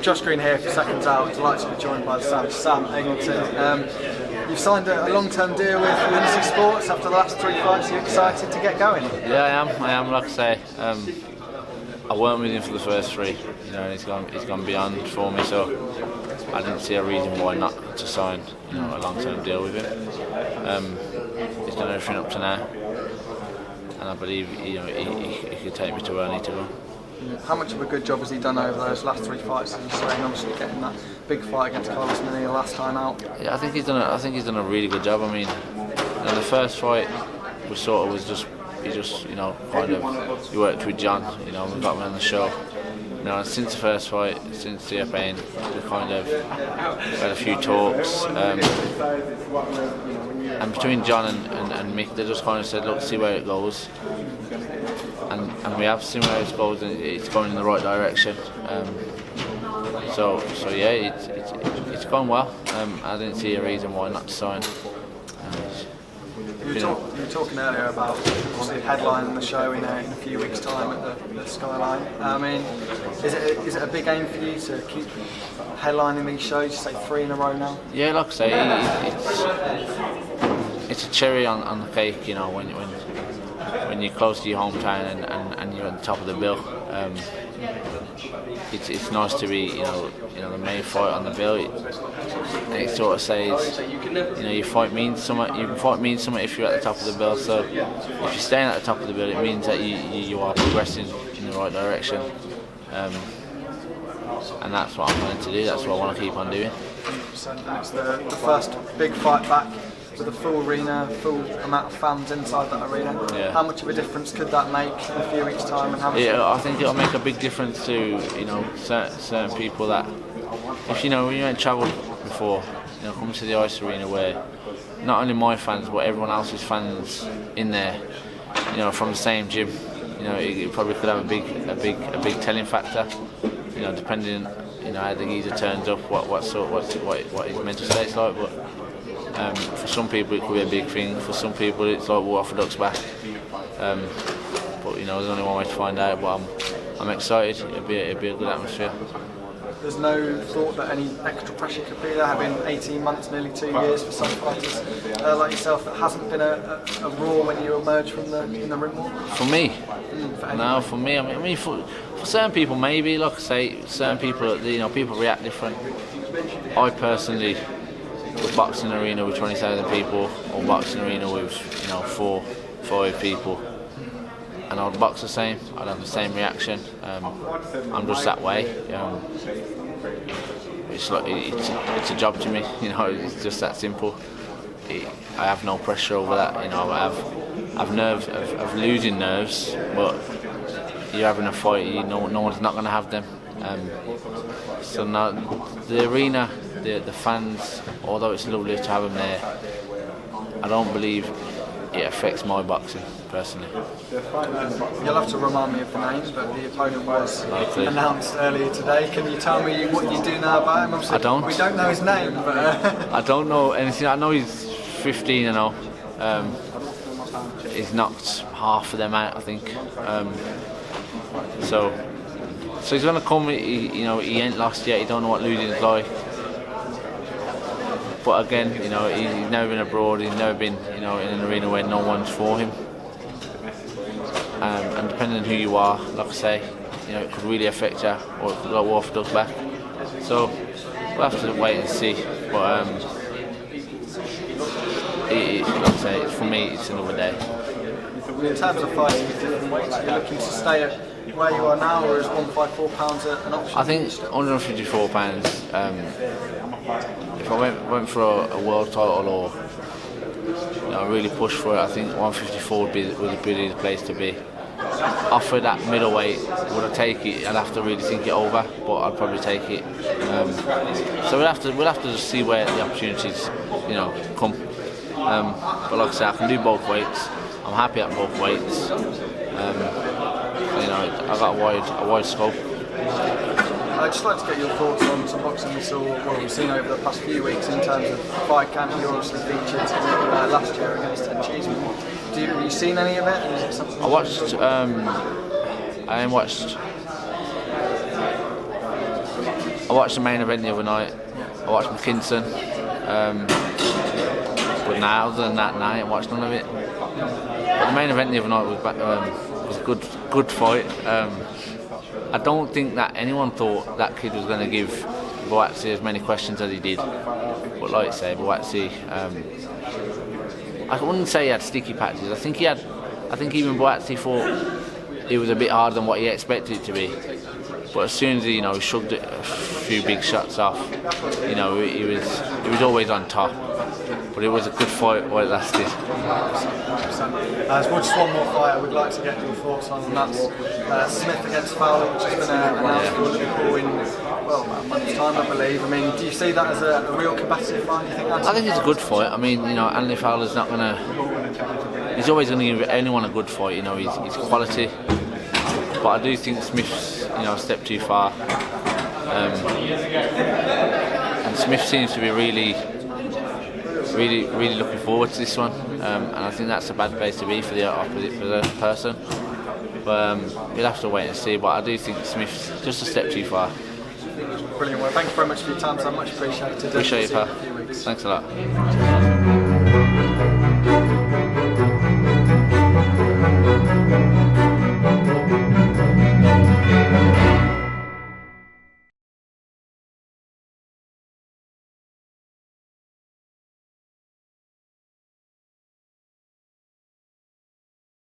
Josh Green here for Seconds Out. Delighted to be joined by the Sam Eggington. You've signed a long-term deal with Hennessy Sports after the last 3 fights. Are you excited to get going? Yeah, I am. Like I say, I weren't with him for the first 3. You know, he's gone beyond for me, so I didn't see a reason why not to sign, you know, a long-term deal with him. He's done everything up to now, and I believe, you know, he could take me to where I need to go. How much of a good job has he done over those last 3 fights? As you say, obviously getting that big fight against Carlos Mini last time out. Yeah, I think he's done a really good job. I mean, you know, the first fight he worked with John. You know, we got him on the show. You know, and since the first fight, since the FAN, we kind of had a few talks. And between John and Mick, they just kind of said, look, see where it goes. And we have seen where it goes, and it's going in the right direction. So yeah, it's gone well. I didn't see a reason why not to sign. You were talking earlier about obviously headlining the show in a few weeks' time at the Skyline. I mean, is it a big aim for you to keep headlining these shows? You say 3 in a row now? Yeah, like I say, it's a cherry on the cake. You know, when you're close to your hometown and you're at the top of the bill. It's nice to be, you know the main fight on the bill. It sort of says, you know, your fight means something. Your fight means something if you're at the top of the bill. So if you're staying at the top of the bill, it means that you are progressing in the right direction. And that's what I'm going to do. That's what I want to keep on doing. 100%. It's the first big fight back with a full arena, full amount of fans inside that arena. Yeah. How much of a difference could that make in a few weeks' time? And I think it'll make a big difference to, you know, certain people that, if you know, when you ain't travelled before, you know, coming to the ice arena where not only my fans but everyone else's fans in there, you know, from the same gym, you know, it probably could have a big telling factor. You know, depending, you know, how the geezer turns up, what his mental state's like, but. For some people it could be a big thing. For some people it's like water for ducks back. But you know, there's only one way to find out. But I'm excited. It'll be a good atmosphere. There's no thought that any extra pressure could be there. Having 18 months, nearly 2 years for some fighters like yourself, that hasn't been a roar when you emerge from in the ring wall. For me, no. For me, I mean, for certain people maybe. Like I say, certain people, you know, people react different. I personally. With boxing arena with 20,000 people, or boxing arena with, you know, 4, 5 people, and I would box the same. I'd have the same reaction. I'm just that way. It's like it's a job to me. You know, it's just that simple. I have no pressure over that. You know, I've nerves, I've losing nerves, but you're having a fight. You know, no one's not going to have them. So now the arena. The fans, although it's lovely to have them there, I don't believe it affects my boxing personally. You'll have to remind me of the names, but the opponent was announced earlier today. Can you tell me what you do know about him? Obviously, I don't. We don't know his name, but I don't know anything. I know he's 15-0. He's knocked half of them out, I think. So he's going to come. You know, he ain't lost yet. He don't know what losing is like. But again, you know, he's never been abroad. He's never been, you know, in an arena where no one's for him. And depending on who you are, like I say, you know, it could really affect you, or it could go off the back. So we'll have to wait and see. But like I say, for me, it's another day. In terms of fighting at different weights, are you looking to stay at where you are now, or is £154 an option? I think £154. If I went for a world title or, you know, really push for it, I think 154 would be the place to be. Offered at middleweight, would I take it? I'd have to really think it over, but I'd probably take it. So we'll have to just see where the opportunities, you know, come. But like I say, I can do both weights. I'm happy at both weights. You know, I've got a wide scope. I'd just like to get your thoughts on some boxing we've seen over the past few weeks in terms of fight camp. You obviously featured last year against Ted Cheeseman. Have you seen any of it? Is it something I watched. I watched the main event the other night. I watched McKinson. But now, other than that, I ain't watched none of it. But the main event the other night was a good fight. I don't think that anyone thought that kid was going to give Boatsy as many questions as he did. But like I say, Boatsy, I wouldn't say he had sticky patches. I think even Boatsy thought it was a bit harder than what he expected it to be. But as soon as he, shrugged a few big shots off, he was always on top. But it was a good fight while it lasted. As well, just one more fight I would like to get your thoughts on, and that's Smith against Fowler, which has been announced for Liverpool in a month's time, I believe. I mean, do you see that as a real competitive fight? Do you think that's I think it's a good fight. I mean, Anthony Fowler's not gonna. He's always gonna give anyone a good fight. He's quality. But I do think Smith's a step too far. And Smith seems to be really looking forward to this one, and I think that's a bad place to be for the opposite for the person. But we'll have to wait and see. But I do think Smith's just a step too far. Brilliant. Well, thank you very much for your time. So much appreciated. Appreciate it, pal. Thanks a lot.